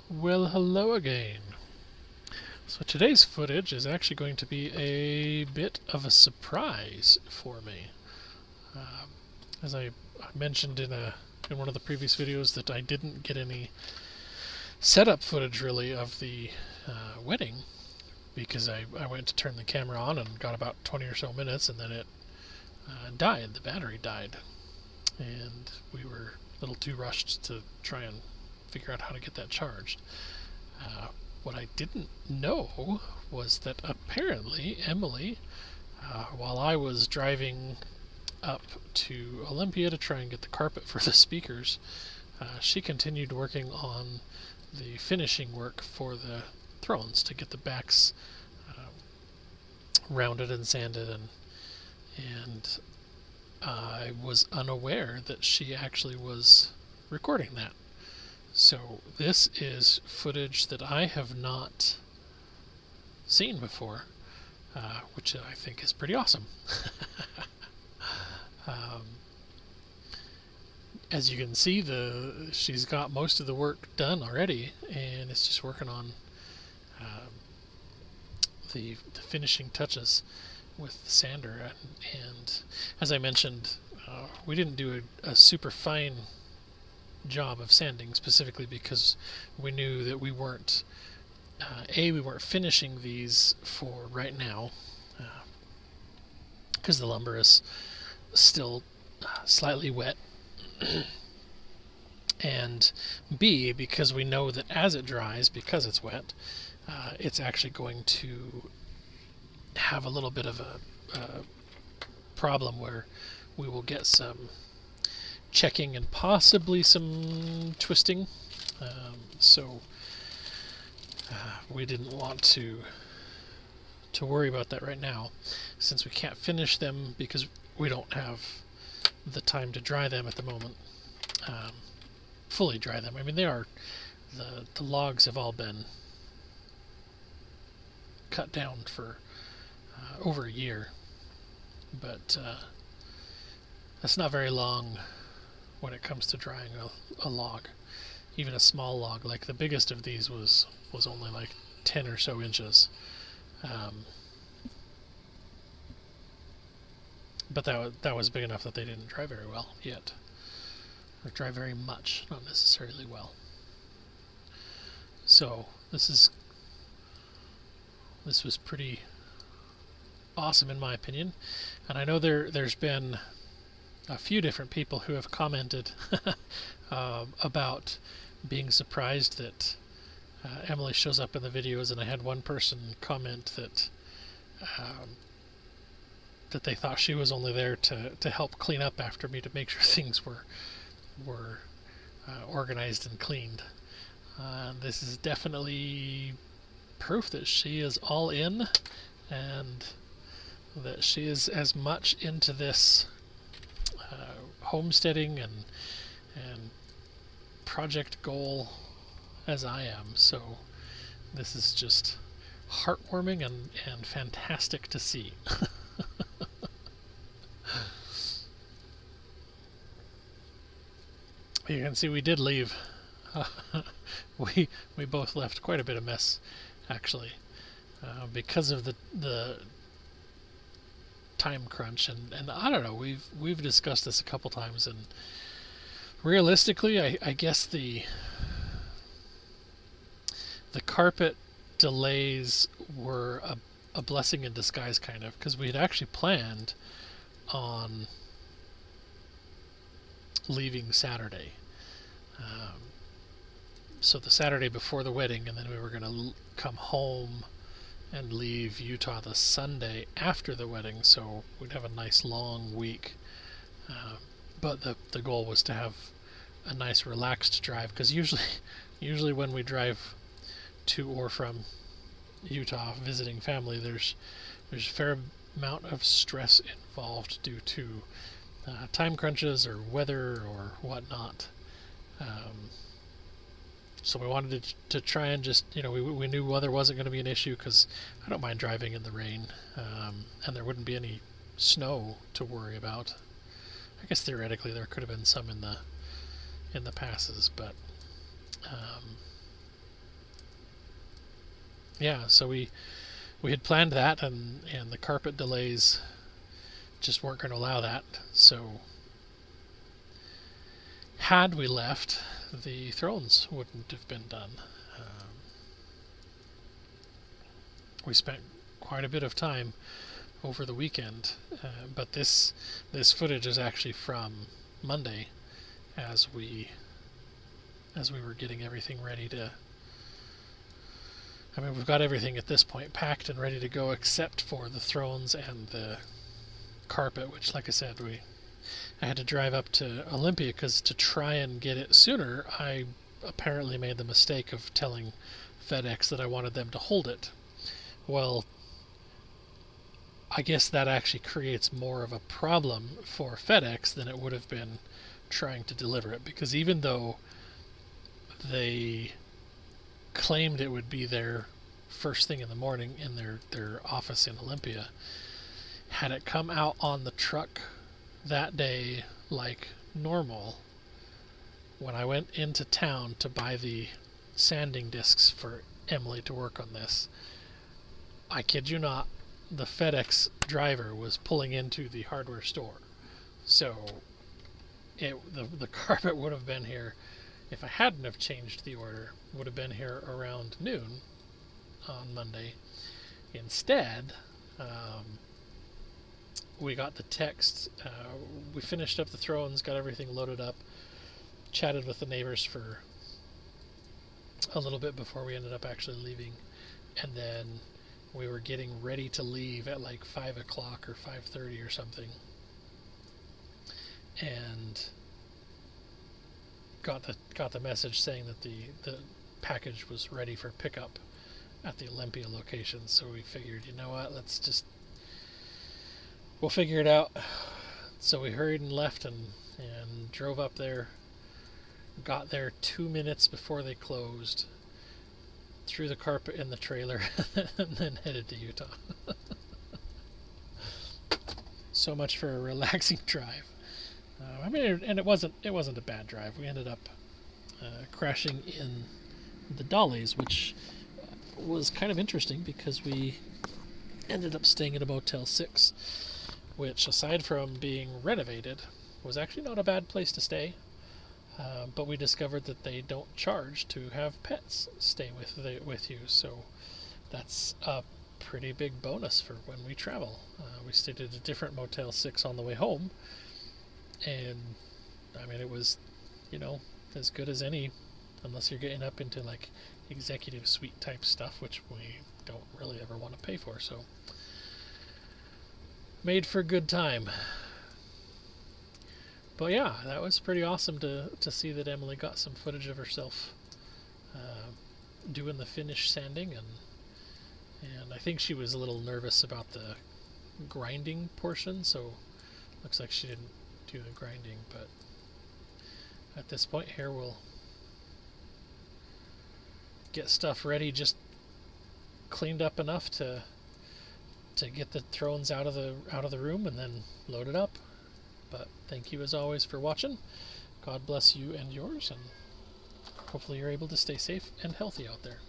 Well, hello again. So today's footage is actually going to be a bit of a surprise for me. Um, as I mentioned in one of the previous videos, that I didn't get any setup footage really of the wedding because I went to turn the camera on and got about 20 or so minutes, and then it died. The battery died, and we were a little too rushed to try and figure out how to get that charged. Uh, what I didn't know was that apparently Emily, while I was driving up to Olympia to try and get the carpet for the speakers, she continued working on the finishing work for the thrones to get the backs rounded and sanded, and I was unaware that she actually was recording that. So this is footage that I have not seen before, which I think is pretty awesome. um, as you can see, she's got most of the work done already, and it's just working on the finishing touches with the sander. And as I mentioned, we didn't do a super fine job of sanding, specifically because we knew that we weren't finishing these for right now, because the lumber is still slightly wet, and B, because we know that as it dries, because it's wet, it's actually going to have a little bit of a problem where we will get some checking and possibly some twisting. So we didn't want to worry about that right now, since we can't finish them because we don't have the time to dry them at the moment. Fully dry them. I mean, the logs have all been cut down for over a year, but that's not very long when it comes to drying a log. Even a small log, like the biggest of these was only like 10 or so inches. But that was big enough that they didn't dry very well yet, or dry very much, not necessarily well. So this was pretty awesome in my opinion, and I know there's been a few different people who have commented about being surprised that Emily shows up in the videos, and I had one person comment that they thought she was only there to help clean up after me, to make sure things were organized and cleaned. This is definitely proof that she is all in, and that she is as much into this homesteading and project goal as I am. So this is just heartwarming and fantastic to see. You can see we did leave. We both left quite a bit of mess, actually, because of the time crunch, and I don't know. We've discussed this a couple times, and realistically, I guess the carpet delays were a blessing in disguise, kind of, because we had actually planned on leaving Saturday. So the Saturday before the wedding, and then we were going to come home and leave Utah the Sunday after the wedding, so we'd have a nice long week. But the goal was to have a nice relaxed drive, because usually when we drive to or from Utah visiting family, there's a fair amount of stress involved due to time crunches or weather or whatnot. So we wanted to try and just, we knew weather wasn't going to be an issue, because I don't mind driving in the rain, and there wouldn't be any snow to worry about. I guess theoretically there could have been some in the passes, but yeah, so we had planned that, and the carpet delays just weren't going to allow that. So had we left, the thrones wouldn't have been done. We spent quite a bit of time over the weekend, but this footage is actually from Monday, as we were getting everything ready to. I mean, we've got everything at this point packed and ready to go, except for the thrones and the carpet, which, like I said, I had to drive up to Olympia because to try and get it sooner, I apparently made the mistake of telling FedEx that I wanted them to hold it. Well, I guess that actually creates more of a problem for FedEx than it would have been trying to deliver it, because even though they claimed it would be there first thing in the morning in their office in Olympia, had it come out on the truck that day like normal, when I went into town to buy the sanding discs for Emily to work on this, I kid you not, the FedEx driver was pulling into the hardware store. So the carpet would have been here, if I hadn't have changed the order, would have been here around noon on Monday. Instead, we got the text. We finished up the thrones, got everything loaded up, chatted with the neighbors for a little bit before we ended up actually leaving, and then we were getting ready to leave at like 5 o'clock or 5:30 or something, and got the message saying that the package was ready for pickup at the Olympia location. So we figured, you know what, we'll figure it out. So we hurried and left and drove up there, got there 2 minutes before they closed, threw the carpet in the trailer, and then headed to Utah. So much for a relaxing drive. I mean, and it wasn't a bad drive. We ended up crashing in the Dollies, which was kind of interesting because we ended up staying at a Motel 6, which, aside from being renovated, was actually not a bad place to stay. But we discovered that they don't charge to have pets stay with you, so that's a pretty big bonus for when we travel. We stayed at a different Motel 6 on the way home, and I mean, it was, as good as any, unless you're getting up into like executive suite type stuff, which we don't really ever want to pay for, so made for a good time. But yeah, that was pretty awesome to see that Emily got some footage of herself doing the finish sanding, and I think she was a little nervous about the grinding portion, so looks like she didn't do the grinding. But at this point here, we'll get stuff ready, just cleaned up enough to get the thrones out of the room and then load it up. But thank you as always for watching. God bless you and yours, and hopefully you're able to stay safe and healthy out there.